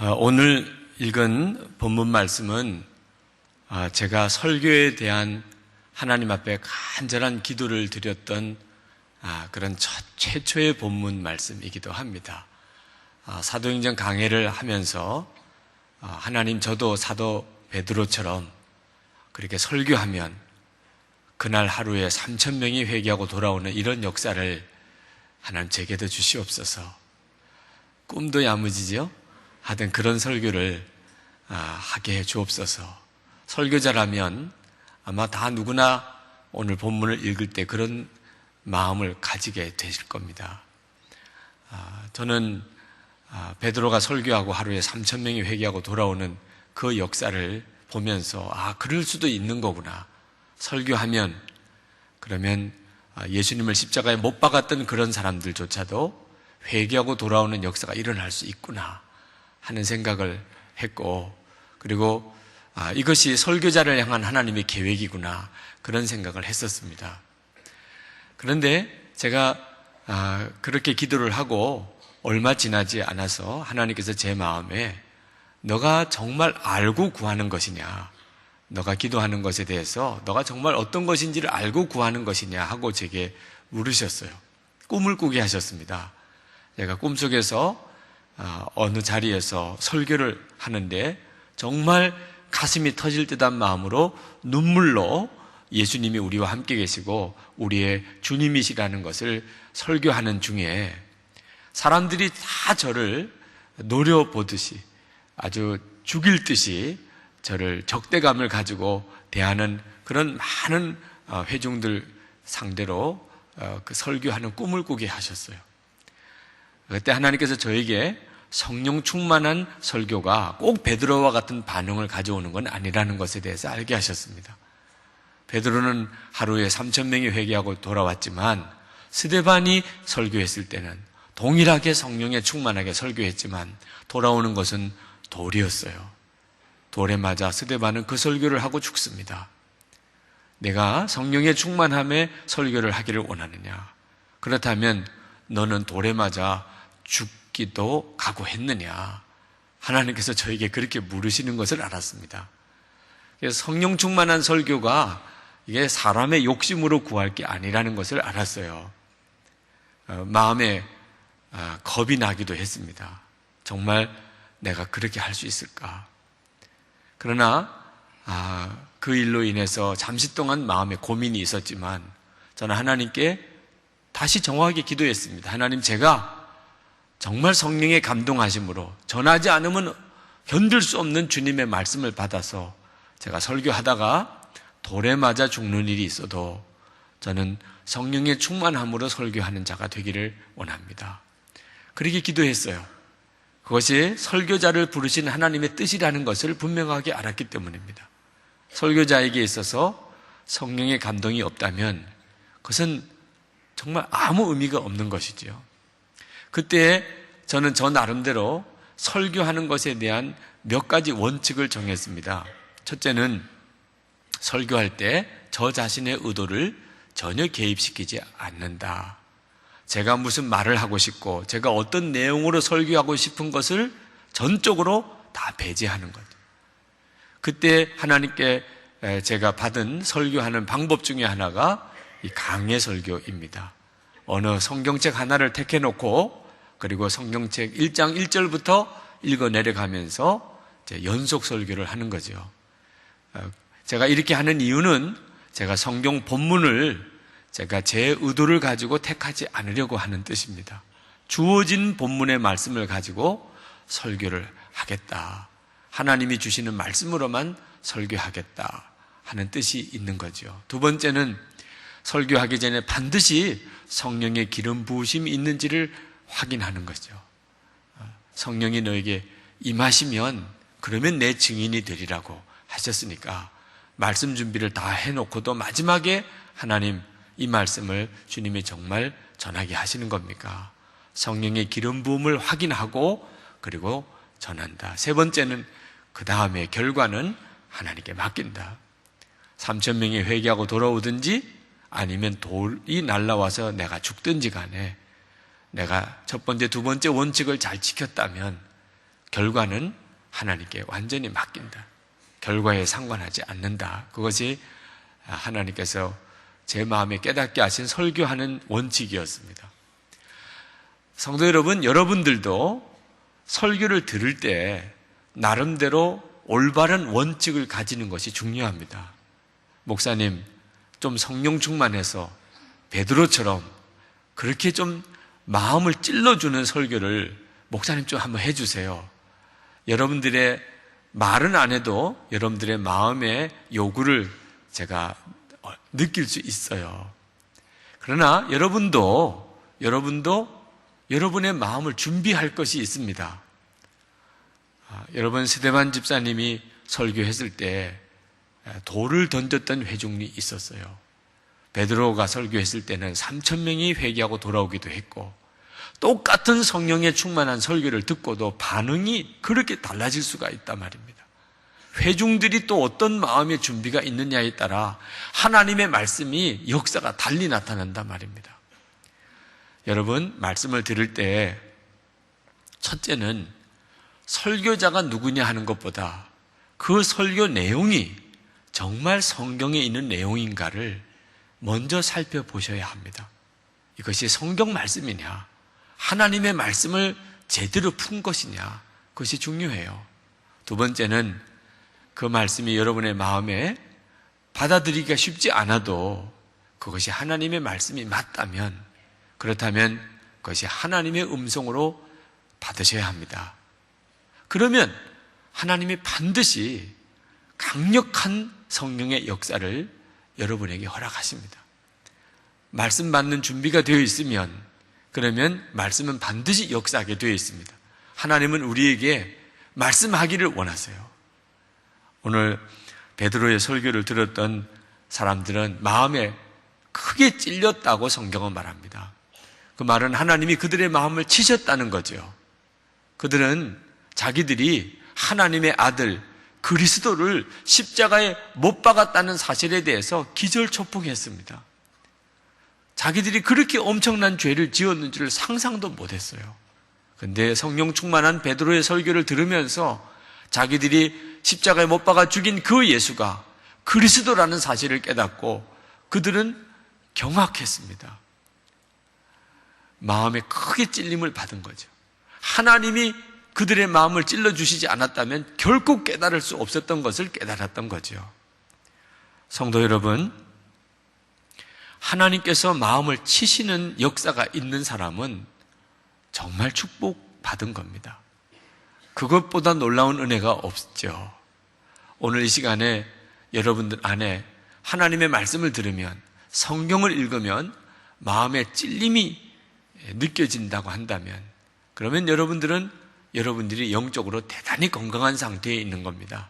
오늘 읽은 본문 말씀은 제가 설교에 대한 하나님 앞에 간절한 기도를 드렸던 그런 최초의 본문 말씀이기도 합니다. 사도행전 강해를 하면서 하나님, 저도 사도 베드로처럼 그렇게 설교하면 그날 하루에 3,000명이 회개하고 돌아오는 이런 역사를 하나님 제게도 주시옵소서. 꿈도 야무지죠? 하여튼 그런 설교를 하게 해 주옵소서. 설교자라면 아마 다 누구나 오늘 본문을 읽을 때 그런 마음을 가지게 되실 겁니다. 저는 베드로가 설교하고 하루에 3,000명이 회개하고 돌아오는 그 역사를 보면서 그럴 수도 있는 거구나. 설교하면 그러면 예수님을 십자가에 못 박았던 그런 사람들조차도 회개하고 돌아오는 역사가 일어날 수 있구나 하는 생각을 했고, 그리고 이것이 설교자를 향한 하나님의 계획이구나 그런 생각을 했었습니다. 그런데 제가 그렇게 기도를 하고 얼마 지나지 않아서 하나님께서 제 마음에 너가 정말 알고 구하는 것이냐, 너가 기도하는 것에 대해서 너가 정말 어떤 것인지를 알고 구하는 것이냐 하고 제게 물으셨어요. 꿈을 꾸게 하셨습니다. 제가 꿈속에서 어느 자리에서 설교를 하는데 정말 가슴이 터질 듯한 마음으로 눈물로 예수님이 우리와 함께 계시고 우리의 주님이시라는 것을 설교하는 중에 사람들이 다 저를 노려보듯이 아주 죽일 듯이 저를 적대감을 가지고 대하는 그런 많은 회중들 상대로 그 설교하는 꿈을 꾸게 하셨어요. 그때 하나님께서 저에게 성령 충만한 설교가 꼭 베드로와 같은 반응을 가져오는 건 아니라는 것에 대해서 알게 하셨습니다. 베드로는 하루에 3,000명이 회개하고 돌아왔지만 스데반이 설교했을 때는 동일하게 성령에 충만하게 설교했지만 돌아오는 것은 돌이었어요. 돌에 맞아 스데반은 그 설교를 하고 죽습니다. 내가 성령의 충만함에 설교를 하기를 원하느냐? 그렇다면 너는 돌에 맞아 죽기도 각오했느냐? 하나님께서 저에게 그렇게 물으시는 것을 알았습니다. 그래서 성령 충만한 설교가 이게 사람의 욕심으로 구할 게 아니라는 것을 알았어요. 마음에 겁이 나기도 했습니다. 정말 내가 그렇게 할 수 있을까? 그러나 그 일로 인해서 잠시 동안 마음에 고민이 있었지만 저는 하나님께 다시 정확하게 기도했습니다. 하나님, 제가 정말 성령의 감동하심으로 전하지 않으면 견딜 수 없는 주님의 말씀을 받아서 제가 설교하다가 돌에 맞아 죽는 일이 있어도 저는 성령의 충만함으로 설교하는 자가 되기를 원합니다. 그렇게 기도했어요. 그것이 설교자를 부르신 하나님의 뜻이라는 것을 분명하게 알았기 때문입니다. 설교자에게 있어서 성령의 감동이 없다면 그것은 정말 아무 의미가 없는 것이지요. 그때 저는 저 나름대로 설교하는 것에 대한 몇 가지 원칙을 정했습니다. 첫째는 설교할 때 저 자신의 의도를 전혀 개입시키지 않는다. 제가 무슨 말을 하고 싶고 제가 어떤 내용으로 설교하고 싶은 것을 전적으로 다 배제하는 것. 그때 하나님께 제가 받은 설교하는 방법 중에 하나가 이 강해 설교입니다. 어느 성경책 하나를 택해놓고 그리고 성경책 1장 1절부터 읽어 내려가면서 연속 설교를 하는 거죠. 제가 이렇게 하는 이유는 제가 성경 본문을 제가 제 의도를 가지고 택하지 않으려고 하는 뜻입니다. 주어진 본문의 말씀을 가지고 설교를 하겠다. 하나님이 주시는 말씀으로만 설교하겠다 하는 뜻이 있는 거죠. 두 번째는 설교하기 전에 반드시 성령의 기름 부으심이 있는지를 확인하는 거죠. 성령이 너에게 임하시면 그러면 내 증인이 되리라고 하셨으니까 말씀 준비를 다 해놓고도 마지막에 하나님, 이 말씀을 주님이 정말 전하게 하시는 겁니까? 성령의 기름 부음을 확인하고 그리고 전한다. 세 번째는 그 다음에 결과는 하나님께 맡긴다. 3,000명이 회개하고 돌아오든지 아니면 돌이 날라와서 내가 죽든지 간에 내가 첫 번째, 두 번째 원칙을 잘 지켰다면 결과는 하나님께 완전히 맡긴다. 결과에 상관하지 않는다. 그것이 하나님께서 제 마음에 깨닫게 하신 설교하는 원칙이었습니다. 성도 여러분, 여러분들도 설교를 들을 때 나름대로 올바른 원칙을 가지는 것이 중요합니다. 목사님, 좀 성령 충만해서 베드로처럼 그렇게 좀 마음을 찔러주는 설교를 목사님 좀 한번 해주세요. 여러분들의 말은 안 해도 여러분들의 마음의 요구를 제가 느낄 수 있어요. 그러나 여러분도 여러분의 마음을 준비할 것이 있습니다. 여러분, 스데반 집사님이 설교했을 때 돌을 던졌던 회중이 있었어요. 베드로가 설교했을 때는 3,000명이 회개하고 돌아오기도 했고, 똑같은 성령에 충만한 설교를 듣고도 반응이 그렇게 달라질 수가 있단 말입니다. 회중들이 또 어떤 마음의 준비가 있느냐에 따라 하나님의 말씀이 역사가 달리 나타난단 말입니다. 여러분, 말씀을 들을 때 첫째는 설교자가 누구냐 하는 것보다 그 설교 내용이 정말 성경에 있는 내용인가를 먼저 살펴보셔야 합니다. 이것이 성경 말씀이냐, 하나님의 말씀을 제대로 푼 것이냐, 그것이 중요해요. 두 번째는 그 말씀이 여러분의 마음에 받아들이기가 쉽지 않아도 그것이 하나님의 말씀이 맞다면, 그렇다면 그것이 하나님의 음성으로 받으셔야 합니다. 그러면 하나님이 반드시 강력한 성령의 역사를 여러분에게 허락하십니다. 말씀 받는 준비가 되어 있으면, 그러면 말씀은 반드시 역사하게 되어 있습니다. 하나님은 우리에게 말씀하기를 원하세요. 오늘 베드로의 설교를 들었던 사람들은 마음에 크게 찔렸다고 성경은 말합니다. 그 말은 하나님이 그들의 마음을 치셨다는 거죠. 그들은 자기들이 하나님의 아들 그리스도를 십자가에 못 박았다는 사실에 대해서 기절초풍했습니다. 자기들이 그렇게 엄청난 죄를 지었는지를 상상도 못했어요. 그런데 성령 충만한 베드로의 설교를 들으면서 자기들이 십자가에 못 박아 죽인 그 예수가 그리스도라는 사실을 깨닫고 그들은 경악했습니다. 마음에 크게 찔림을 받은 거죠. 하나님이 그들의 마음을 찔러주시지 않았다면 결코 깨달을 수 없었던 것을 깨달았던 거죠. 성도 여러분, 하나님께서 마음을 치시는 역사가 있는 사람은 정말 축복받은 겁니다. 그것보다 놀라운 은혜가 없죠. 오늘 이 시간에 여러분들 안에 하나님의 말씀을 들으면, 성경을 읽으면 마음에 찔림이 느껴진다고 한다면, 그러면 여러분들이 영적으로 대단히 건강한 상태에 있는 겁니다.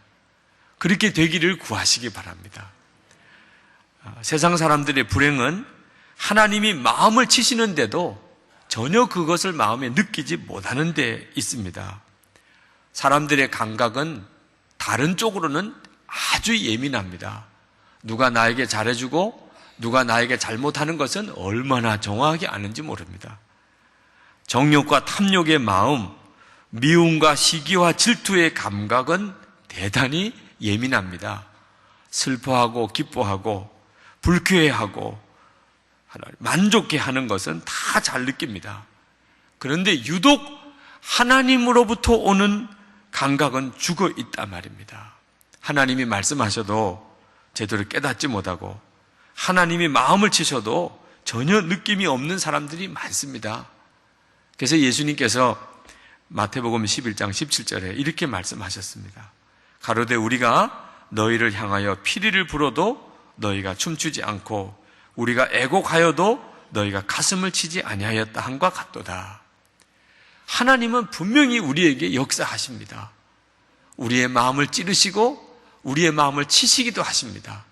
그렇게 되기를 구하시기 바랍니다. 세상 사람들의 불행은 하나님이 마음을 치시는데도 전혀 그것을 마음에 느끼지 못하는 데 있습니다. 사람들의 감각은 다른 쪽으로는 아주 예민합니다. 누가 나에게 잘해주고 누가 나에게 잘못하는 것은 얼마나 정확하게 아는지 모릅니다. 정욕과 탐욕의 마음, 미움과 시기와 질투의 감각은 대단히 예민합니다. 슬퍼하고 기뻐하고 불쾌해하고 만족해 하는 것은 다 잘 느낍니다. 그런데 유독 하나님으로부터 오는 감각은 죽어 있단 말입니다. 하나님이 말씀하셔도 제대로 깨닫지 못하고 하나님이 마음을 치셔도 전혀 느낌이 없는 사람들이 많습니다. 그래서 예수님께서 마태복음 11장 17절에 이렇게 말씀하셨습니다. 가로되 우리가 너희를 향하여 피리를 불어도 너희가 춤추지 않고 우리가 애곡하여도 너희가 가슴을 치지 아니하였다 함과 같도다. 하나님은 분명히 우리에게 역사하십니다. 우리의 마음을 찌르시고 우리의 마음을 치시기도 하십니다.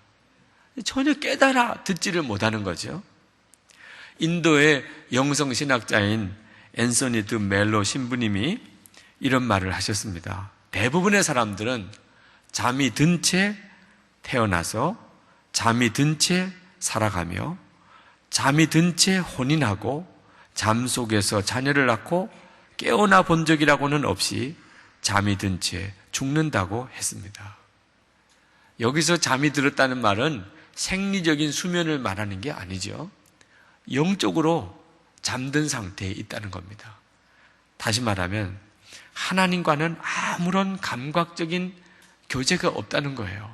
전혀 깨달아 듣지를 못하는 거죠. 인도의 영성신학자인 앤서니 드 멜로 신부님이 이런 말을 하셨습니다. 대부분의 사람들은 잠이 든 채 태어나서 잠이 든 채 살아가며 잠이 든 채 혼인하고 잠 속에서 자녀를 낳고 깨어나 본 적이라고는 없이 잠이 든 채 죽는다고 했습니다. 여기서 잠이 들었다는 말은 생리적인 수면을 말하는 게 아니죠. 영적으로 잠든 상태에 있다는 겁니다. 다시 말하면 하나님과는 아무런 감각적인 교제가 없다는 거예요.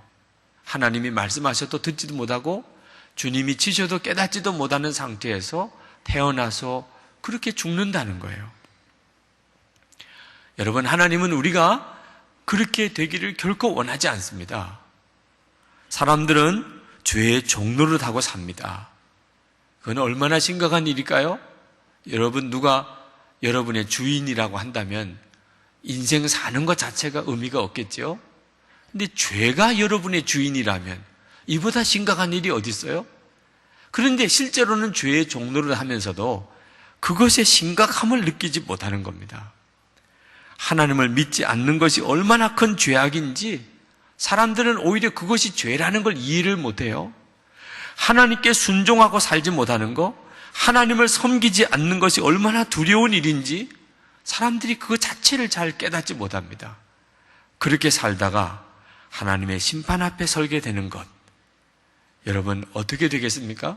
하나님이 말씀하셔도 듣지도 못하고 주님이 치셔도 깨닫지도 못하는 상태에서 태어나서 그렇게 죽는다는 거예요. 여러분, 하나님은 우리가 그렇게 되기를 결코 원하지 않습니다. 사람들은 죄의 종노릇 하고 삽니다. 그건 얼마나 심각한 일일까요? 여러분, 누가 여러분의 주인이라고 한다면 인생 사는 것 자체가 의미가 없겠죠? 근데 죄가 여러분의 주인이라면 이보다 심각한 일이 어디 있어요? 그런데 실제로는 죄의 종노릇 하면서도 그것의 심각함을 느끼지 못하는 겁니다. 하나님을 믿지 않는 것이 얼마나 큰 죄악인지 사람들은 오히려 그것이 죄라는 걸 이해를 못해요. 하나님께 순종하고 살지 못하는 것, 하나님을 섬기지 않는 것이 얼마나 두려운 일인지 사람들이 그것 자체를 잘 깨닫지 못합니다. 그렇게 살다가 하나님의 심판 앞에 설게 되는 것, 여러분 어떻게 되겠습니까?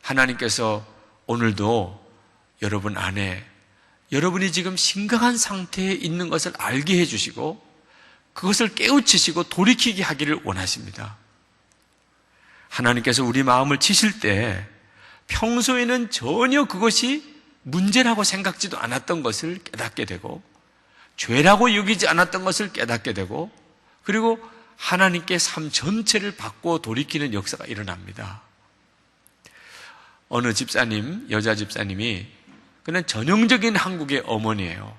하나님께서 오늘도 여러분 안에 여러분이 지금 심각한 상태에 있는 것을 알게 해주시고 그것을 깨우치시고 돌이키게 하기를 원하십니다. 하나님께서 우리 마음을 치실 때 평소에는 전혀 그것이 문제라고 생각지도 않았던 것을 깨닫게 되고 죄라고 여기지 않았던 것을 깨닫게 되고 그리고 하나님께 삶 전체를 바꿔 돌이키는 역사가 일어납니다. 어느 집사님, 여자 집사님이 그는 전형적인 한국의 어머니예요.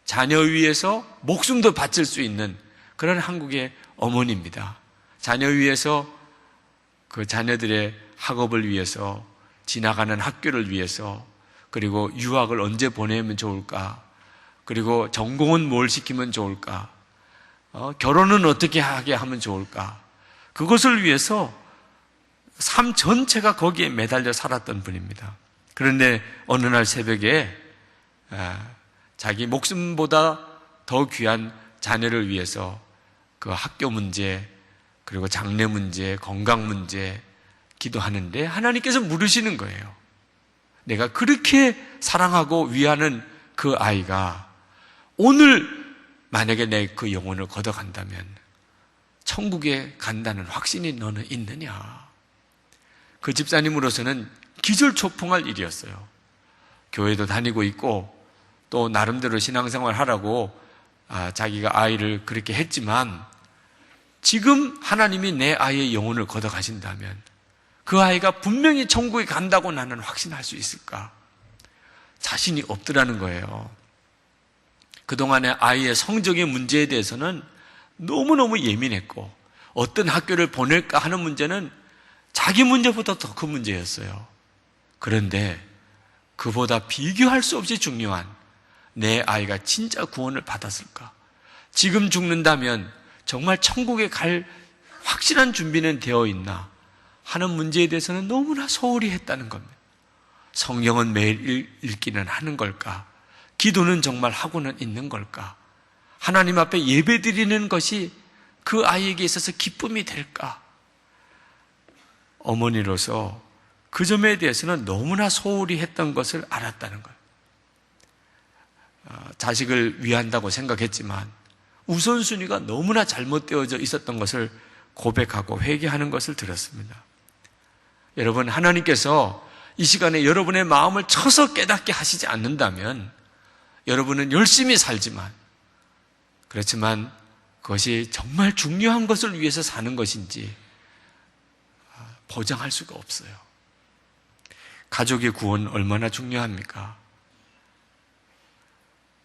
자녀 위해서 목숨도 바칠 수 있는 그런 한국의 어머니입니다. 자녀 위해서 그 자녀들의 학업을 위해서 지나가는 학교를 위해서 그리고 유학을 언제 보내면 좋을까 그리고 전공은 뭘 시키면 좋을까 결혼은 어떻게 하게 하면 좋을까 그것을 위해서 삶 전체가 거기에 매달려 살았던 분입니다. 그런데 어느 날 새벽에 자기 목숨보다 더 귀한 자녀를 위해서 그 학교 문제 그리고 장래 문제, 건강 문제 기도하는데 하나님께서 물으시는 거예요. 내가 그렇게 사랑하고 위하는 그 아이가 오늘 만약에 내 그 영혼을 걷어간다면 천국에 간다는 확신이 너는 있느냐? 그 집사님으로서는 기절초풍할 일이었어요. 교회도 다니고 있고 또 나름대로 신앙생활 하라고 자기가 아이를 그렇게 했지만 지금 하나님이 내 아이의 영혼을 걷어가신다면 그 아이가 분명히 천국에 간다고 나는 확신할 수 있을까? 자신이 없더라는 거예요. 그동안의 아이의 성적의 문제에 대해서는 너무너무 예민했고 어떤 학교를 보낼까 하는 문제는 자기 문제보다 더 큰 문제였어요. 그런데 그보다 비교할 수 없이 중요한 내 아이가 진짜 구원을 받았을까? 지금 죽는다면 정말 천국에 갈 확실한 준비는 되어 있나 하는 문제에 대해서는 너무나 소홀히 했다는 겁니다. 성경은 매일 읽기는 하는 걸까? 기도는 정말 하고는 있는 걸까? 하나님 앞에 예배 드리는 것이 그 아이에게 있어서 기쁨이 될까? 어머니로서 그 점에 대해서는 너무나 소홀히 했던 것을 알았다는 거예요. 자식을 위한다고 생각했지만 우선순위가 너무나 잘못되어져 있었던 것을 고백하고 회개하는 것을 들었습니다. 여러분, 하나님께서 이 시간에 여러분의 마음을 쳐서 깨닫게 하시지 않는다면 여러분은 열심히 살지만 그렇지만 그것이 정말 중요한 것을 위해서 사는 것인지 보장할 수가 없어요. 가족의 구원 얼마나 중요합니까?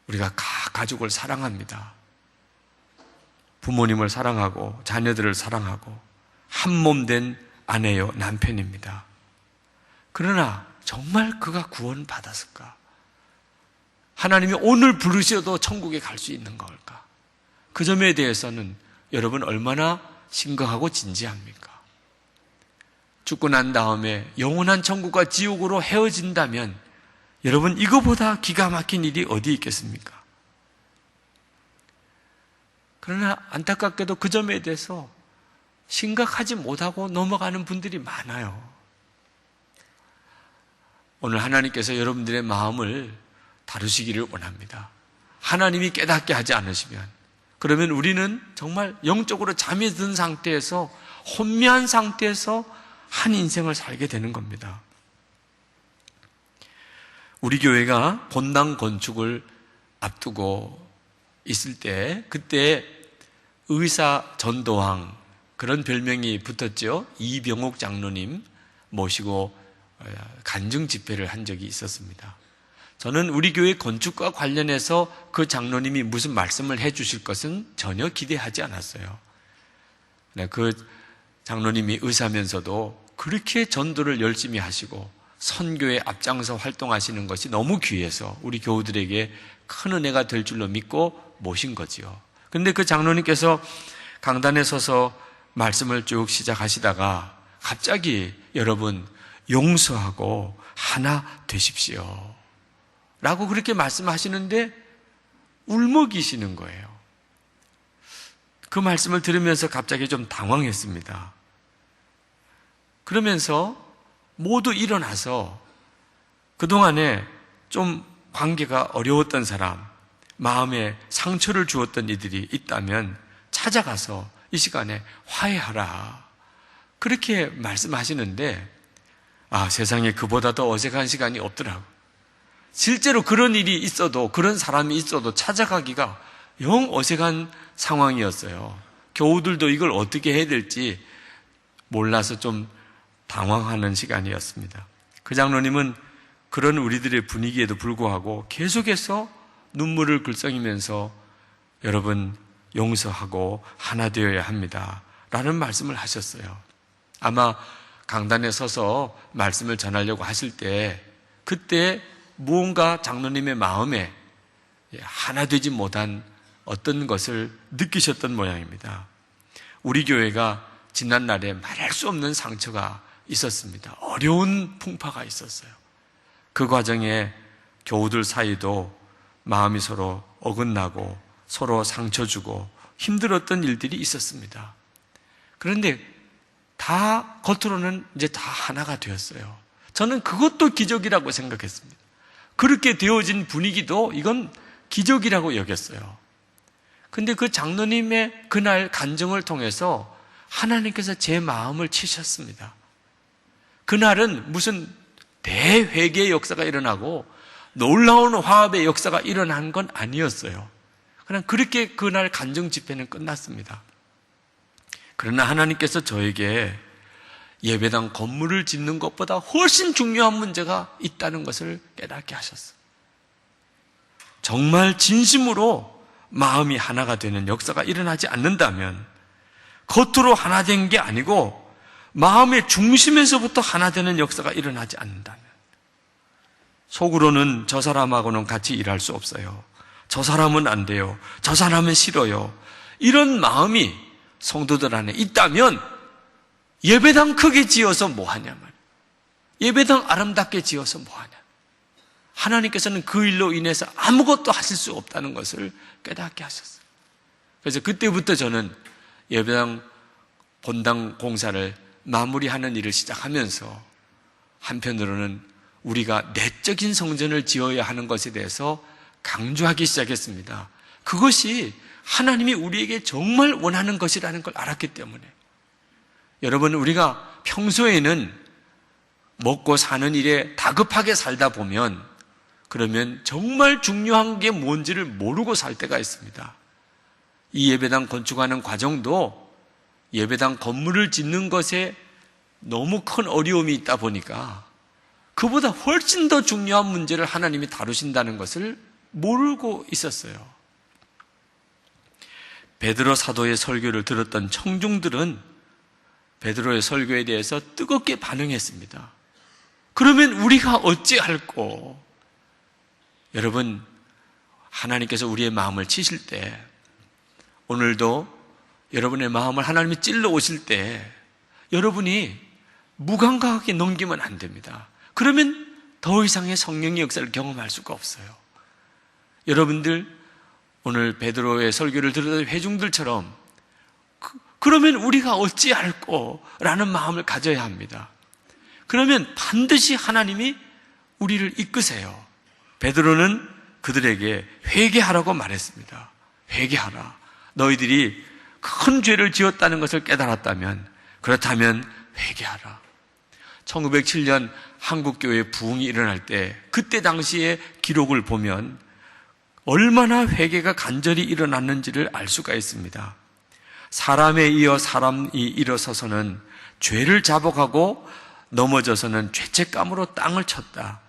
우리가 가족을 사랑합니다. 부모님을 사랑하고 자녀들을 사랑하고 한 몸 된 아내요 남편입니다. 그러나 정말 그가 구원 받았을까? 하나님이 오늘 부르셔도 천국에 갈 수 있는 걸까? 그 점에 대해서는 여러분 얼마나 심각하고 진지합니까? 죽고 난 다음에 영원한 천국과 지옥으로 헤어진다면 여러분 이거보다 기가 막힌 일이 어디 있겠습니까? 그러나 안타깝게도 그 점에 대해서 심각하지 못하고 넘어가는 분들이 많아요. 오늘 하나님께서 여러분들의 마음을 다루시기를 원합니다. 하나님이 깨닫게 하지 않으시면, 그러면 우리는 정말 영적으로 잠이 든 상태에서, 혼미한 상태에서 한 인생을 살게 되는 겁니다. 우리 교회가 본당 건축을 앞두고 있을 때, 그때 의사 전도왕, 그런 별명이 붙었죠. 이병옥 장로님 모시고 간증 집회를 한 적이 있었습니다. 저는 우리 교회 건축과 관련해서 그 장로님이 무슨 말씀을 해 주실 것은 전혀 기대하지 않았어요. 그 장로님이 의사면서도 그렇게 전도를 열심히 하시고 선교에 앞장서 활동하시는 것이 너무 귀해서 우리 교우들에게 큰 은혜가 될 줄로 믿고 모신 거지요. 그런데 그 장로님께서 강단에 서서 말씀을 쭉 시작하시다가 갑자기 여러분 용서하고 하나 되십시오 라고 그렇게 말씀하시는데 울먹이시는 거예요. 그 말씀을 들으면서 갑자기 좀 당황했습니다. 그러면서 모두 일어나서 그동안에 좀 관계가 어려웠던 사람, 마음에 상처를 주었던 이들이 있다면 찾아가서 이 시간에 화해하라, 그렇게 말씀하시는데 세상에 그보다 더 어색한 시간이 없더라고요. 실제로 그런 일이 있어도, 그런 사람이 있어도 찾아가기가 영 어색한 상황이었어요. 교우들도 이걸 어떻게 해야 될지 몰라서 좀 당황하는 시간이었습니다. 그 장로님은 그런 우리들의 분위기에도 불구하고 계속해서 눈물을 글썽이면서 여러분 용서하고 하나 되어야 합니다 라는 말씀을 하셨어요. 아마 강단에 서서 말씀을 전하려고 하실 때 그때 무언가 장로님의 마음에 하나 되지 못한 어떤 것을 느끼셨던 모양입니다. 우리 교회가 지난날에 말할 수 없는 상처가 있었습니다. 어려운 풍파가 있었어요. 그 과정에 교우들 사이도 마음이 서로 어긋나고 서로 상처 주고 힘들었던 일들이 있었습니다. 그런데 다 겉으로는 이제 다 하나가 되었어요. 저는 그것도 기적이라고 생각했습니다. 그렇게 되어진 분위기도 이건 기적이라고 여겼어요. 근데 그 장로님의 그날 간증을 통해서 하나님께서 제 마음을 치셨습니다. 그날은 무슨 대회개의 역사가 일어나고 놀라운 화합의 역사가 일어난 건 아니었어요. 그냥 그렇게 그날 간증 집회는 끝났습니다. 그러나 하나님께서 저에게 예배당 건물을 짓는 것보다 훨씬 중요한 문제가 있다는 것을 깨닫게 하셨어요. 정말 진심으로 마음이 하나가 되는 역사가 일어나지 않는다면, 겉으로 하나 된 게 아니고 마음의 중심에서부터 하나 되는 역사가 일어나지 않는다면, 속으로는 저 사람하고는 같이 일할 수 없어요, 저 사람은 안 돼요, 저 사람은 싫어요, 이런 마음이 성도들 안에 있다면 예배당 크게 지어서 뭐하냐 말이에요. 예배당 아름답게 지어서 뭐하냐. 하나님께서는 그 일로 인해서 아무것도 하실 수 없다는 것을 깨닫게 하셨어요. 그래서 그때부터 저는 예배당 본당 공사를 마무리하는 일을 시작하면서 한편으로는 우리가 내적인 성전을 지어야 하는 것에 대해서 강조하기 시작했습니다. 그것이 하나님이 우리에게 정말 원하는 것이라는 걸 알았기 때문에. 여러분, 우리가 평소에는 먹고 사는 일에 다급하게 살다 보면 그러면 정말 중요한 게 뭔지를 모르고 살 때가 있습니다. 이 예배당 건축하는 과정도 예배당 건물을 짓는 것에 너무 큰 어려움이 있다 보니까 그보다 훨씬 더 중요한 문제를 하나님이 다루신다는 것을 모르고 있었어요. 베드로 사도의 설교를 들었던 청중들은 베드로의 설교에 대해서 뜨겁게 반응했습니다. 그러면 우리가 어찌할꼬? 여러분, 하나님께서 우리의 마음을 치실 때, 오늘도 여러분의 마음을 하나님이 찔러 오실 때 여러분이 무감각하게 넘기면 안 됩니다. 그러면 더 이상의 성령의 역사를 경험할 수가 없어요. 여러분들 오늘 베드로의 설교를 들었던 회중들처럼 그러면 우리가 어찌할꼬? 라는 마음을 가져야 합니다. 그러면 반드시 하나님이 우리를 이끄세요. 베드로는 그들에게 회개하라고 말했습니다. 회개하라. 너희들이 큰 죄를 지었다는 것을 깨달았다면, 그렇다면 회개하라. 1907년 한국교회 부흥이 일어날 때 그때 당시의 기록을 보면 얼마나 회개가 간절히 일어났는지를 알 수가 있습니다. 사람에 이어 사람이 일어서서는 죄를 자복하고 넘어져서는 죄책감으로 땅을 쳤다.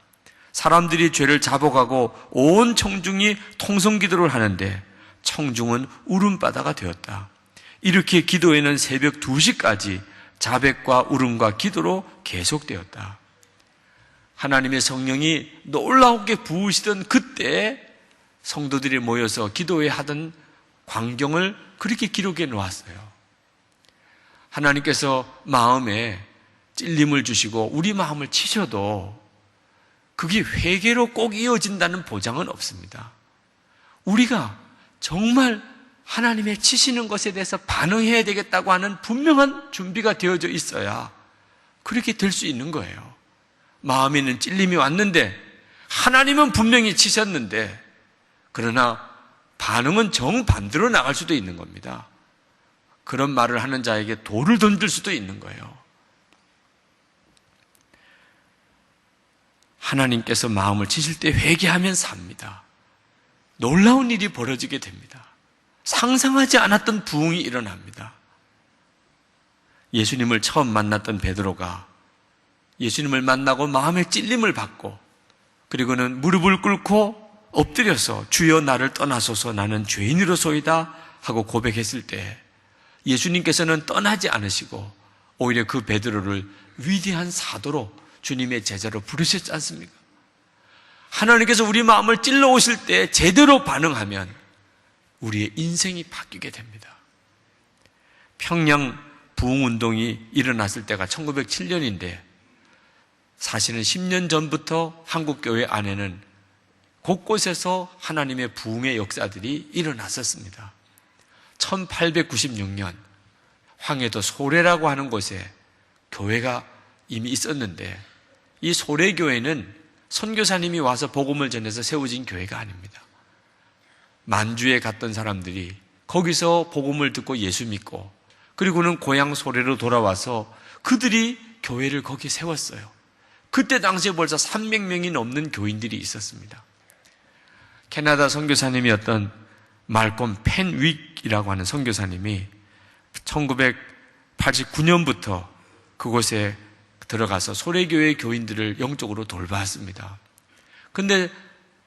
사람들이 죄를 자복하고 온 청중이 통성기도를 하는데 청중은 울음바다가 되었다. 이렇게 기도회는 새벽 2시까지 자백과 울음과 기도로 계속되었다. 하나님의 성령이 놀라우게 부으시던 그때 성도들이 모여서 기도회 하던 광경을 그렇게 기록해 놓았어요. 하나님께서 마음에 찔림을 주시고 우리 마음을 치셔도 그게 회개로 꼭 이어진다는 보장은 없습니다. 우리가 정말 하나님의 치시는 것에 대해서 반응해야 되겠다고 하는 분명한 준비가 되어져 있어야 그렇게 될 수 있는 거예요. 마음에는 찔림이 왔는데 하나님은 분명히 치셨는데 그러나 반응은 정반대로 나갈 수도 있는 겁니다. 그런 말을 하는 자에게 돌을 던질 수도 있는 거예요. 하나님께서 마음을 치실 때 회개하면 삽니다. 놀라운 일이 벌어지게 됩니다. 상상하지 않았던 부흥이 일어납니다. 예수님을 처음 만났던 베드로가 예수님을 만나고 마음의 찔림을 받고 그리고는 무릎을 꿇고 엎드려서 주여 나를 떠나소서 나는 죄인으로소이다 하고 고백했을 때 예수님께서는 떠나지 않으시고 오히려 그 베드로를 위대한 사도로 주님의 제자로 부르셨지 않습니까? 하나님께서 우리 마음을 찔러 오실 때 제대로 반응하면 우리의 인생이 바뀌게 됩니다. 평양 부흥운동이 일어났을 때가 1907년인데 사실은 10년 전부터 한국교회 안에는 곳곳에서 하나님의 부흥의 역사들이 일어났었습니다. 1896년 황해도 소래라고 하는 곳에 교회가 이미 있었는데 이 소래교회는 선교사님이 와서 복음을 전해서 세워진 교회가 아닙니다. 만주에 갔던 사람들이 거기서 복음을 듣고 예수 믿고 그리고는 고향 소래로 돌아와서 그들이 교회를 거기 세웠어요. 그때 당시에 벌써 300명이 넘는 교인들이 있었습니다. 캐나다 선교사님이었던 말콤 펜윅이라고 하는 선교사님이 1989년부터 그곳에 들어가서 소래교회 교인들을 영적으로 돌봤습니다. 그런데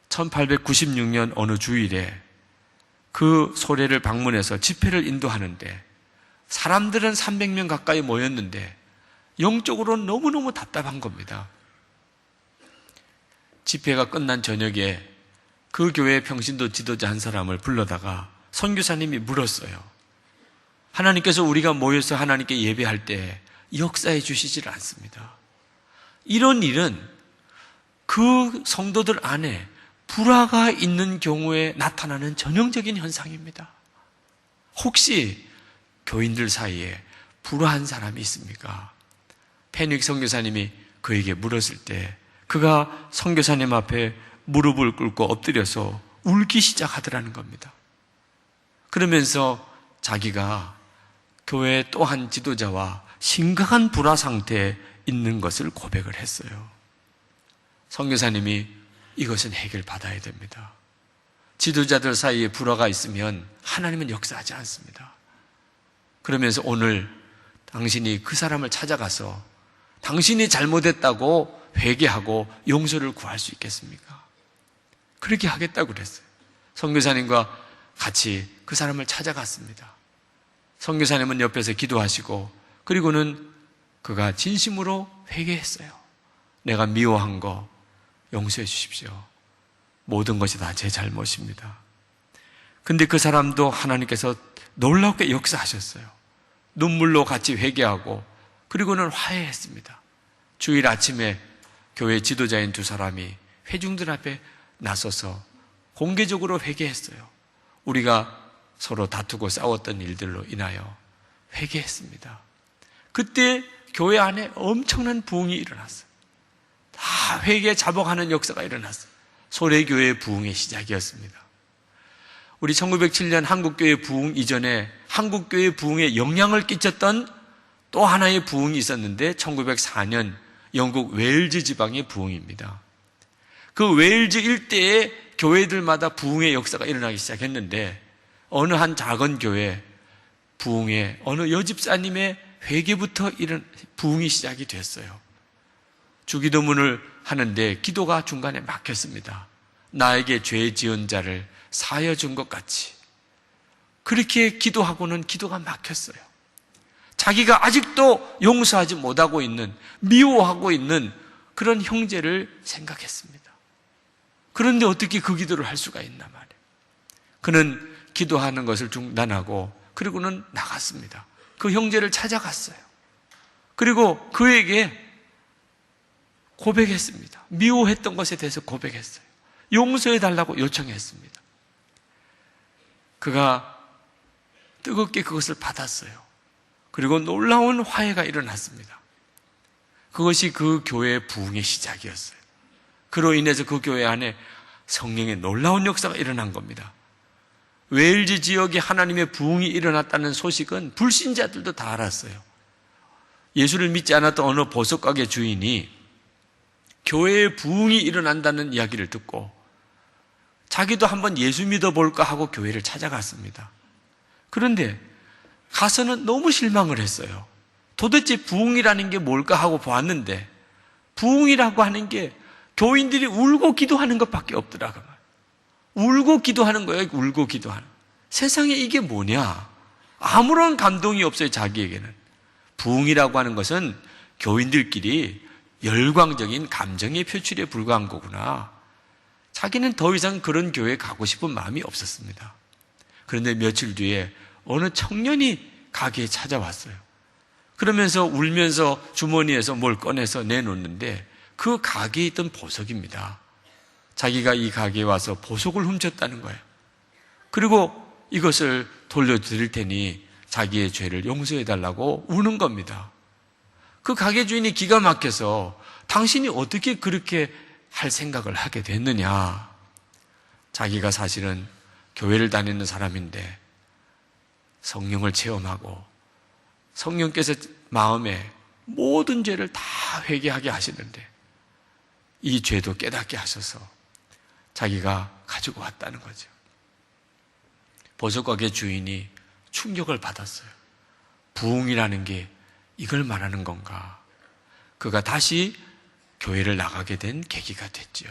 1896년 어느 주일에 그 소래를 방문해서 집회를 인도하는데 사람들은 300명 가까이 모였는데 영적으로 너무너무 답답한 겁니다. 집회가 끝난 저녁에 그 교회의 평신도 지도자 한 사람을 불러다가 선교사님이 물었어요. 하나님께서 우리가 모여서 하나님께 예배할 때 역사해 주시질 않습니다. 이런 일은 그 성도들 안에 불화가 있는 경우에 나타나는 전형적인 현상입니다. 혹시 교인들 사이에 불화한 사람이 있습니까? 펜윅 선교사님이 그에게 물었을 때 그가 선교사님 앞에 무릎을 꿇고 엎드려서 울기 시작하더라는 겁니다. 그러면서 자기가 교회 또 한 지도자와 심각한 불화 상태에 있는 것을 고백을 했어요. 선교사님이 이것은 해결받아야 됩니다. 지도자들 사이에 불화가 있으면 하나님은 역사하지 않습니다. 그러면서 오늘 당신이 그 사람을 찾아가서 당신이 잘못했다고 회개하고 용서를 구할 수 있겠습니까? 그렇게 하겠다고 그랬어요. 선교사님과 같이 그 사람을 찾아갔습니다. 선교사님은 옆에서 기도하시고 그리고는 그가 진심으로 회개했어요. 내가 미워한 거 용서해 주십시오. 모든 것이 다 제 잘못입니다. 근데 그 사람도 하나님께서 놀랍게 역사하셨어요. 눈물로 같이 회개하고 그리고는 화해했습니다. 주일 아침에 교회 지도자인 두 사람이 회중들 앞에 나서서 공개적으로 회개했어요. 우리가 서로 다투고 싸웠던 일들로 인하여 회개했습니다. 그때 교회 안에 엄청난 부흥이 일어났어요. 다 회개 자복하는 역사가 일어났어요. 소래교회 부흥의 시작이었습니다. 우리 1907년 한국교회 부흥 이전에 한국교회 부흥에 영향을 끼쳤던 또 하나의 부흥이 있었는데 1904년 영국 웨일즈 지방의 부흥입니다. 그 웨일즈 일대에 교회들마다 부흥의 역사가 일어나기 시작했는데 어느 한 작은 교회 부흥에 어느 여집사님의 회개부터 부흥이 시작이 됐어요. 주기도문을 하는데 기도가 중간에 막혔습니다. 나에게 죄 지은 자를 사하여 준 것 같이. 그렇게 기도하고는 기도가 막혔어요. 자기가 아직도 용서하지 못하고 있는, 미워하고 있는 그런 형제를 생각했습니다. 그런데 어떻게 그 기도를 할 수가 있나 말이에요. 그는 기도하는 것을 중단하고 그리고는 나갔습니다. 그 형제를 찾아갔어요. 그리고 그에게 고백했습니다. 미워했던 것에 대해서 고백했어요. 용서해달라고 요청했습니다. 그가 뜨겁게 그것을 받았어요. 그리고 놀라운 화해가 일어났습니다. 그것이 그 교회의 부흥의 시작이었어요. 그로 인해서 그 교회 안에 성령의 놀라운 역사가 일어난 겁니다. 웨일즈 지역에 하나님의 부흥이 일어났다는 소식은 불신자들도 다 알았어요. 예수를 믿지 않았던 어느 보석가게 주인이 교회에 부흥이 일어난다는 이야기를 듣고 자기도 한번 예수 믿어볼까 하고 교회를 찾아갔습니다. 그런데 가서는 너무 실망을 했어요. 도대체 부흥이라는 게 뭘까 하고 보았는데 부흥이라고 하는 게 교인들이 울고 기도하는 것밖에 없더라고요. 울고 기도하는 거예요. 울고 기도하는. 세상에 이게 뭐냐? 아무런 감동이 없어요. 자기에게는. 부흥이라고 하는 것은 교인들끼리 열광적인 감정의 표출에 불과한 거구나. 자기는 더 이상 그런 교회에 가고 싶은 마음이 없었습니다. 그런데 며칠 뒤에 어느 청년이 가게에 찾아왔어요. 그러면서 울면서 주머니에서 뭘 꺼내서 내놓는데 그 가게에 있던 보석입니다. 자기가 이 가게에 와서 보석을 훔쳤다는 거예요. 그리고 이것을 돌려드릴 테니 자기의 죄를 용서해달라고 우는 겁니다. 그 가게 주인이 기가 막혀서 당신이 어떻게 그렇게 할 생각을 하게 됐느냐. 자기가 사실은 교회를 다니는 사람인데 성령을 체험하고 성령께서 마음에 모든 죄를 다 회개하게 하시는데 이 죄도 깨닫게 하셔서 자기가 가지고 왔다는 거죠. 보석가게 주인이 충격을 받았어요. 부흥이라는 게 이걸 말하는 건가? 그가 다시 교회를 나가게 된 계기가 됐죠.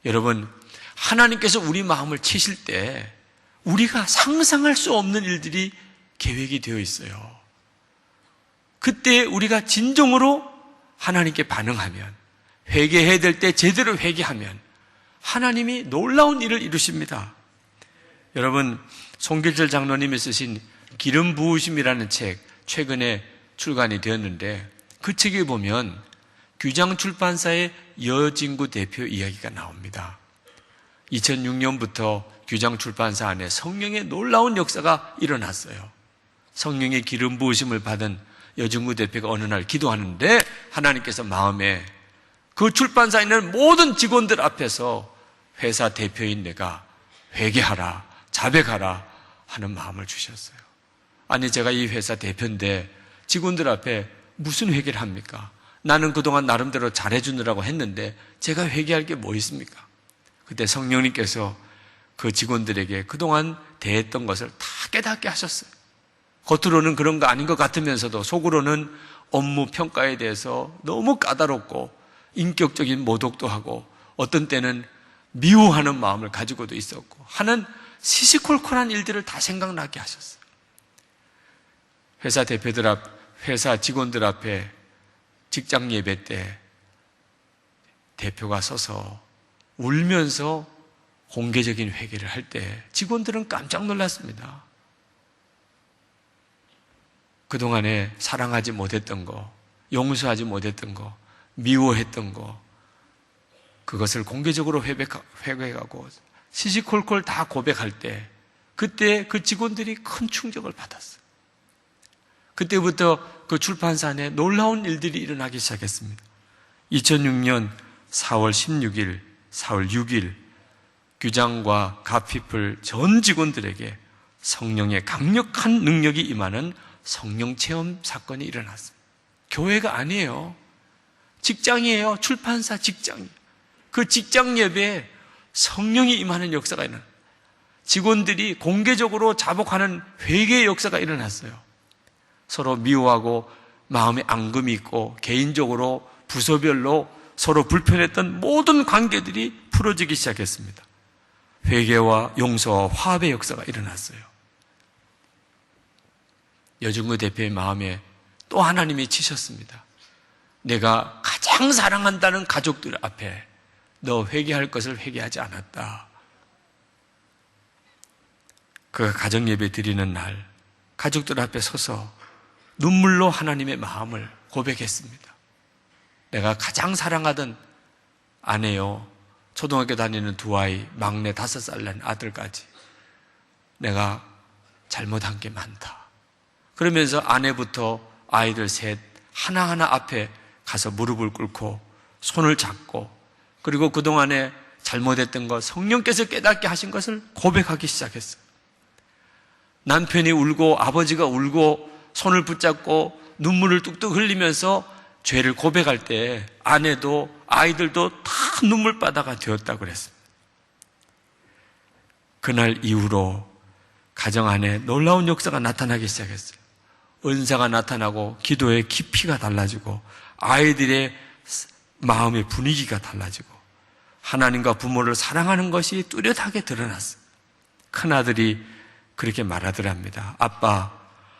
여러분, 하나님께서 우리 마음을 치실 때 우리가 상상할 수 없는 일들이 계획이 되어 있어요. 그때 우리가 진정으로 하나님께 반응하면, 회개해야 될 때 제대로 회개하면 하나님이 놀라운 일을 이루십니다. 여러분, 송길철 장로님이 쓰신 기름 부으심이라는 책 최근에 출간이 되었는데 그 책에 보면 규장출판사의 여진구 대표 이야기가 나옵니다. 2006년부터 규장출판사 안에 성령의 놀라운 역사가 일어났어요. 성령의 기름 부으심을 받은 여진구 대표가 어느 날 기도하는데 하나님께서 마음에 그 출판사에 있는 모든 직원들 앞에서 회사 대표인 내가 회개하라, 자백하라 하는 마음을 주셨어요. 아니, 제가 이 회사 대표인데 직원들 앞에 무슨 회개를 합니까? 나는 그동안 나름대로 잘해주느라고 했는데 제가 회개할 게 뭐 있습니까? 그때 성령님께서 그 직원들에게 그동안 대했던 것을 다 깨닫게 하셨어요. 겉으로는 그런 거 아닌 것 같으면서도 속으로는 업무 평가에 대해서 너무 까다롭고 인격적인 모독도 하고 어떤 때는 미워하는 마음을 가지고도 있었고 하는 시시콜콜한 일들을 다 생각나게 하셨어요. 회사 직원들 앞에 직장 예배 때 대표가 서서 울면서 공개적인 회개를 할 때 직원들은 깜짝 놀랐습니다. 그동안에 사랑하지 못했던 거, 용서하지 못했던 거, 미워했던 거, 그것을 공개적으로 회개하고 시시콜콜 다 고백할 때 그때 그 직원들이 큰 충격을 받았어요. 그때부터 그 출판사 안에 놀라운 일들이 일어나기 시작했습니다. 2006년 4월 16일, 4월 6일 규장과 가피플 전 직원들에게 성령의 강력한 능력이 임하는 성령 체험 사건이 일어났습니다. 교회가 아니에요. 직장이에요. 출판사 직장이에요. 그 직장 예배에 성령이 임하는 역사가 일어났어요. 직원들이 공개적으로 자복하는 회개의 역사가 일어났어요. 서로 미워하고 마음에 앙금이 있고 개인적으로 부서별로 서로 불편했던 모든 관계들이 풀어지기 시작했습니다. 회개와 용서와 화합의 역사가 일어났어요. 여중구 대표의 마음에 또 하나님이 치셨습니다. 내가 가장 사랑한다는 가족들 앞에 너 회개할 것을 회개하지 않았다. 그 가정예배 드리는 날 가족들 앞에 서서 눈물로 하나님의 마음을 고백했습니다. 내가 가장 사랑하던 아내요, 초등학교 다니는 두 아이, 막내 5살 난 아들까지 내가 잘못한 게 많다. 그러면서 아내부터 아이들 셋 하나하나 앞에 가서 무릎을 꿇고 손을 잡고 그리고 그동안에 잘못했던 것, 성령께서 깨닫게 하신 것을 고백하기 시작했어요. 남편이 울고 아버지가 울고 손을 붙잡고 눈물을 뚝뚝 흘리면서 죄를 고백할 때 아내도 아이들도 다 눈물바다가 되었다고 그랬습니다. 그날 이후로 가정 안에 놀라운 역사가 나타나기 시작했어요. 은사가 나타나고 기도의 깊이가 달라지고 아이들의 마음의 분위기가 달라지고 하나님과 부모를 사랑하는 것이 뚜렷하게 드러났어요. 큰아들이 그렇게 말하더랍니다. 아빠,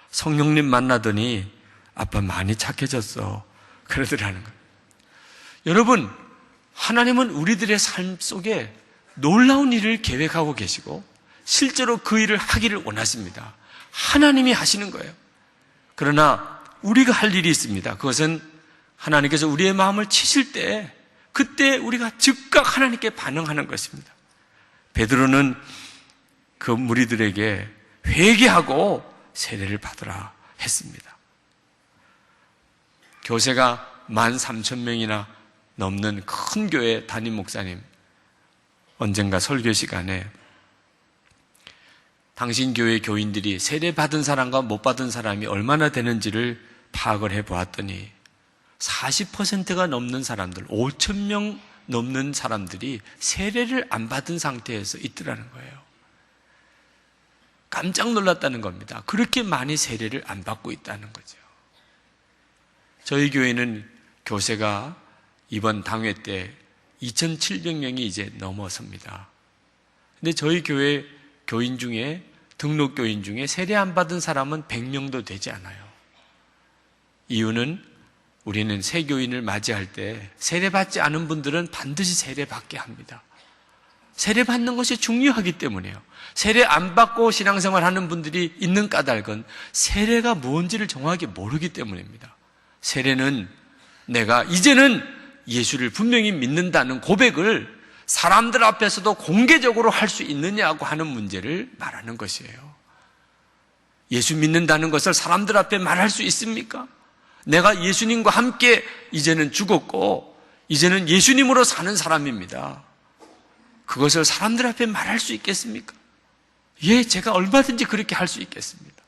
성령님 만나더니 아빠 많이 착해졌어. 그러더라는 거예요. 여러분, 하나님은 우리들의 삶 속에 놀라운 일을 계획하고 계시고 실제로 그 일을 하기를 원하십니다. 하나님이 하시는 거예요. 그러나 우리가 할 일이 있습니다. 그것은 하나님께서 우리의 마음을 치실 때 그때 우리가 즉각 하나님께 반응하는 것입니다. 베드로는 그 무리들에게 회개하고 세례를 받으라 했습니다. 교세가 13,000명이나 넘는 큰 교회 담임 목사님 언젠가 설교 시간에 당신 교회 교인들이 세례 받은 사람과 못 받은 사람이 얼마나 되는지를 파악을 해보았더니 40%가 넘는 사람들, 5,000명 넘는 사람들이 세례를 안 받은 상태에서 있더라는 거예요. 깜짝 놀랐다는 겁니다. 그렇게 많이 세례를 안 받고 있다는 거죠. 저희 교회는 교세가 이번 당회 때 2,700명이 이제 넘어섭니다. 근데 저희 교회 교인 중에 등록 교인 중에 세례 안 받은 사람은 100명도 되지 않아요. 이유는 우리는 새 교인을 맞이할 때 세례 받지 않은 분들은 반드시 세례 받게 합니다. 세례 받는 것이 중요하기 때문이에요. 세례 안 받고 신앙생활 하는 분들이 있는 까닭은 세례가 뭔지를 정확히 모르기 때문입니다. 세례는 내가 이제는 예수를 분명히 믿는다는 고백을 사람들 앞에서도 공개적으로 할 수 있느냐고 하는 문제를 말하는 것이에요. 예수 믿는다는 것을 사람들 앞에 말할 수 있습니까? 내가 예수님과 함께 이제는 죽었고 이제는 예수님으로 사는 사람입니다. 그것을 사람들 앞에 말할 수 있겠습니까? 예, 제가 얼마든지 그렇게 할 수 있겠습니다.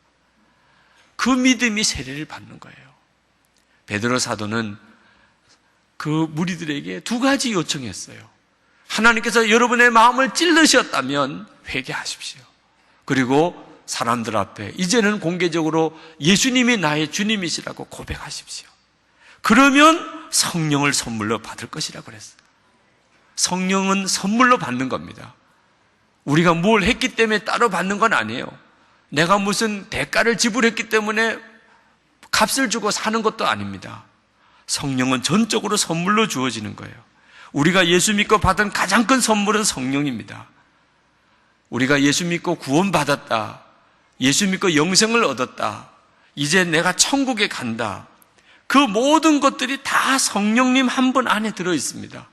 그 믿음이 세례를 받는 거예요. 베드로 사도는 그 무리들에게 두 가지 요청했어요. 하나님께서 여러분의 마음을 찔르셨다면 회개하십시오. 그리고 사람들 앞에 이제는 공개적으로 예수님이 나의 주님이시라고 고백하십시오. 그러면 성령을 선물로 받을 것이라고 그랬어요. 성령은 선물로 받는 겁니다. 우리가 뭘 했기 때문에 따로 받는 건 아니에요. 내가 무슨 대가를 지불했기 때문에 값을 주고 사는 것도 아닙니다. 성령은 전적으로 선물로 주어지는 거예요. 우리가 예수 믿고 받은 가장 큰 선물은 성령입니다. 우리가 예수 믿고 구원받았다. 예수 믿고 영생을 얻었다. 이제 내가 천국에 간다. 그 모든 것들이 다 성령님 한 분 안에 들어 있습니다.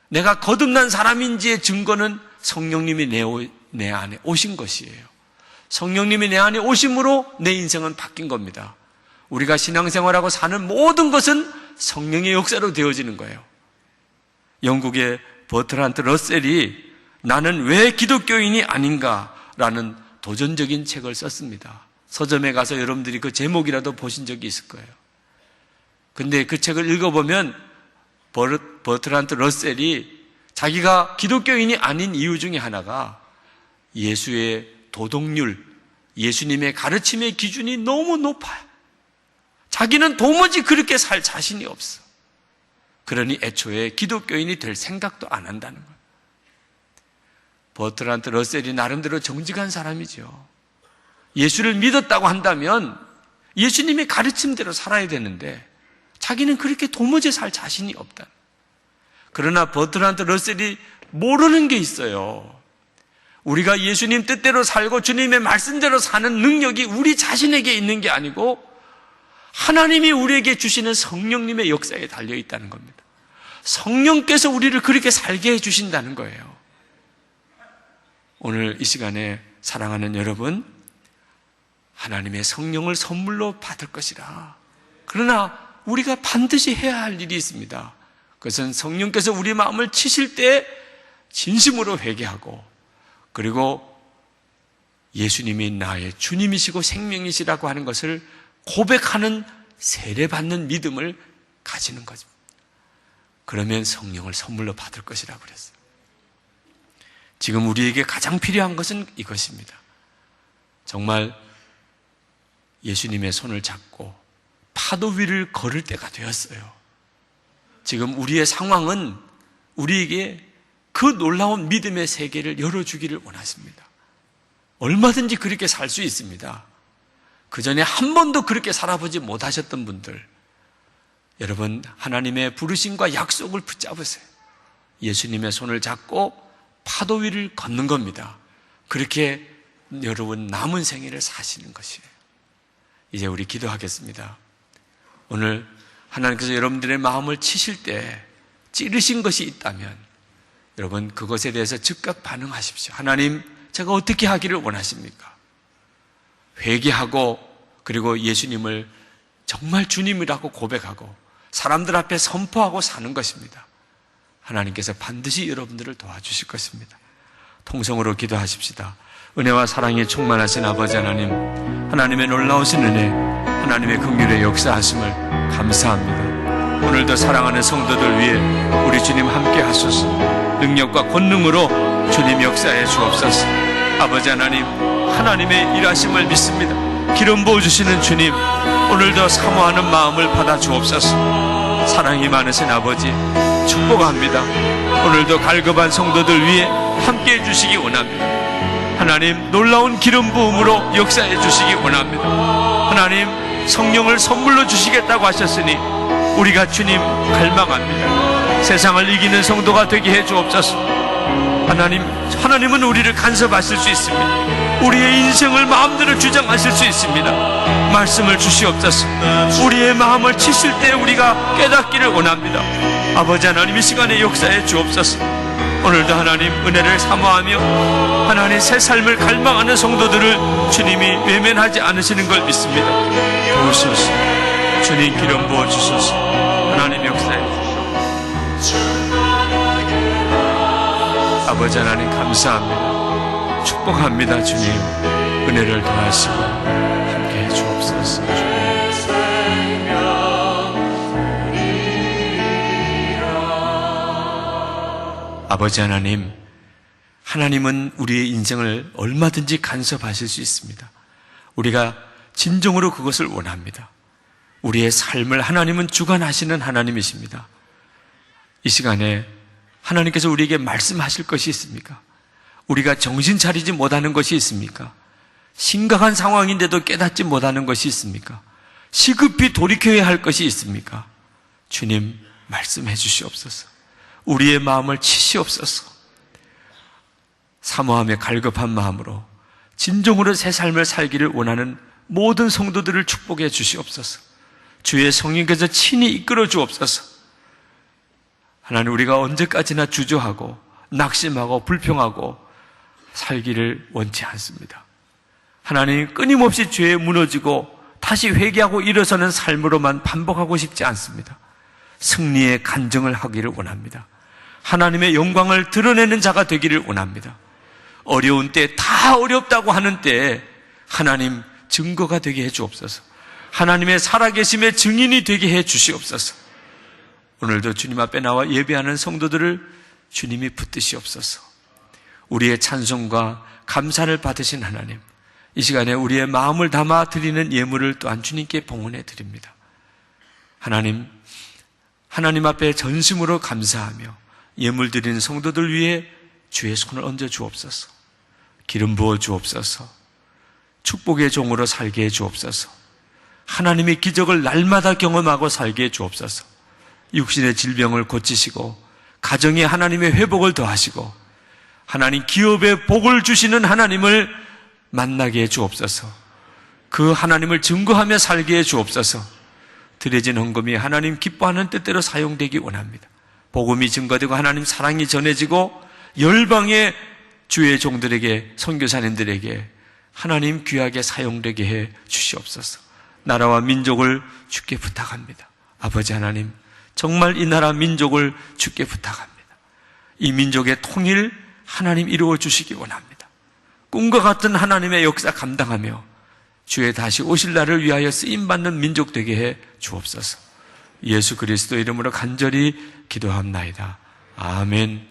내가 거듭난 사람인지의 증거는 성령님이 내 안에 오신 것이에요. 성령님이 내 안에 오심으로 내 인생은 바뀐 겁니다. 우리가 신앙생활하고 사는 모든 것은 성령의 역사로 되어지는 거예요. 영국의 버트란트 러셀이 나는 왜 기독교인이 아닌가라는 도전적인 책을 썼습니다. 서점에 가서 여러분들이 그 제목이라도 보신 적이 있을 거예요. 근데 그 책을 읽어보면 버트란트 러셀이 자기가 기독교인이 아닌 이유 중에 하나가 예수의 도덕률, 예수님의 가르침의 기준이 너무 높아요. 자기는 도무지 그렇게 살 자신이 없어. 그러니 애초에 기독교인이 될 생각도 안 한다는 거예요. 버트란트 러셀이 나름대로 정직한 사람이죠. 예수를 믿었다고 한다면 예수님의 가르침대로 살아야 되는데 자기는 그렇게 도무지 살 자신이 없다. 그러나 버트란트 러셀이 모르는 게 있어요. 우리가 예수님 뜻대로 살고 주님의 말씀대로 사는 능력이 우리 자신에게 있는 게 아니고 하나님이 우리에게 주시는 성령님의 역사에 달려 있다는 겁니다. 성령께서 우리를 그렇게 살게 해주신다는 거예요. 오늘 이 시간에 사랑하는 여러분, 하나님의 성령을 선물로 받을 것이라. 그러나 우리가 반드시 해야 할 일이 있습니다. 그것은 성령께서 우리 마음을 치실 때 진심으로 회개하고, 그리고 예수님이 나의 주님이시고 생명이시라고 하는 것을 고백하는, 세례받는 믿음을 가지는 거죠. 그러면 성령을 선물로 받을 것이라고 그랬어요. 지금 우리에게 가장 필요한 것은 이것입니다. 정말 예수님의 손을 잡고 파도 위를 걸을 때가 되었어요. 지금 우리의 상황은 우리에게 그 놀라운 믿음의 세계를 열어주기를 원하십니다. 얼마든지 그렇게 살 수 있습니다. 그 전에 한 번도 그렇게 살아보지 못하셨던 분들, 여러분 하나님의 부르심과 약속을 붙잡으세요. 예수님의 손을 잡고 파도 위를 걷는 겁니다. 그렇게 여러분 남은 생애를 사시는 것이에요. 이제 우리 기도하겠습니다. 오늘 하나님께서 여러분들의 마음을 치실 때 찌르신 것이 있다면 여러분 그것에 대해서 즉각 반응하십시오. 하나님, 제가 어떻게 하기를 원하십니까? 회개하고 그리고 예수님을 정말 주님이라고 고백하고 사람들 앞에 선포하고 사는 것입니다. 하나님께서 반드시 여러분들을 도와주실 것입니다. 통성으로 기도하십시다. 은혜와 사랑이 충만하신 아버지 하나님, 하나님의 놀라우신 은혜, 하나님의 긍휼의 역사하심을 감사합니다. 오늘도 사랑하는 성도들 위해 우리 주님 함께 하소서. 능력과 권능으로 주님 역사해 주옵소서. 아버지 하나님, 하나님의 일하심을 믿습니다. 기름 부어주시는 주님, 오늘도 사모하는 마음을 받아 주옵소서. 사랑이 많으신 아버지 축복합니다. 오늘도 갈급한 성도들 위해 함께해 주시기 원합니다. 하나님, 놀라운 기름 부음으로 역사해 주시기 원합니다. 하나님, 성령을 선물로 주시겠다고 하셨으니 우리가 주님 갈망합니다. 세상을 이기는 성도가 되게 해 주옵소서. 하나님은 우리를 간섭하실 수 있습니다. 우리의 인생을 마음대로 주장하실 수 있습니다. 말씀을 주시옵소서. 우리의 마음을 치실 때 우리가 깨닫기를 원합니다. 아버지 하나님, 이 시간에 역사해 주옵소서. 오늘도 하나님 은혜를 사모하며 하나님 새 삶을 갈망하는 성도들을 주님이 외면하지 않으시는 걸 믿습니다. 도우소서. 주님 기름 부어주소서. 하나님 역사해 주소서. 아버지 하나님 감사합니다. 축복합니다. 주님 은혜를 더하시고 함께해 주옵소서. 아버지 하나님, 하나님은 우리의 인생을 얼마든지 간섭하실 수 있습니다. 우리가 진정으로 그것을 원합니다. 우리의 삶을 하나님은 주관하시는 하나님이십니다. 이 시간에 하나님께서 우리에게 말씀하실 것이 있습니까? 우리가 정신 차리지 못하는 것이 있습니까? 심각한 상황인데도 깨닫지 못하는 것이 있습니까? 시급히 돌이켜야 할 것이 있습니까? 주님 말씀해 주시옵소서. 우리의 마음을 치시옵소서. 사모함에 갈급한 마음으로 진정으로 새 삶을 살기를 원하는 모든 성도들을 축복해 주시옵소서. 주의 성령께서 친히 이끌어 주옵소서. 하나님, 우리가 언제까지나 주저하고 낙심하고 불평하고 살기를 원치 않습니다. 하나님, 끊임없이 죄에 무너지고 다시 회개하고 일어서는 삶으로만 반복하고 싶지 않습니다. 승리의 간증을 하기를 원합니다. 하나님의 영광을 드러내는 자가 되기를 원합니다. 어려운 때, 다 어렵다고 하는 때에 하나님 증거가 되게 해 주옵소서. 하나님의 살아계심의 증인이 되게 해 주시옵소서. 오늘도 주님 앞에 나와 예배하는 성도들을 주님이 붙드시옵소서. 우리의 찬송과 감사를 받으신 하나님, 이 시간에 우리의 마음을 담아 드리는 예물을 또한 주님께 봉헌해 드립니다. 하나님 앞에 전심으로 감사하며 예물 드리는 성도들 위해 주의 손을 얹어 주옵소서. 기름 부어 주옵소서. 축복의 종으로 살게 해 주옵소서. 하나님의 기적을 날마다 경험하고 살게 해 주옵소서. 육신의 질병을 고치시고 가정에 하나님의 회복을 더하시고 하나님 기업에 복을 주시는 하나님을 만나게 해 주옵소서. 그 하나님을 증거하며 살게 해 주옵소서. 드려진 헌금이 하나님 기뻐하는 뜻대로 사용되기 원합니다. 복음이 증거되고 하나님 사랑이 전해지고 열방의 주의 종들에게, 선교사님들에게 하나님 귀하게 사용되게 해 주시옵소서. 나라와 민족을 주께 부탁합니다. 아버지 하나님, 정말 이 나라 민족을 주께 부탁합니다. 이 민족의 통일 하나님 이루어 주시기 원합니다. 꿈과 같은 하나님의 역사 감당하며 주의 다시 오실 날을 위하여 쓰임받는 민족 되게 해 주옵소서. 예수 그리스도 이름으로 간절히 기도합나이다. 아멘.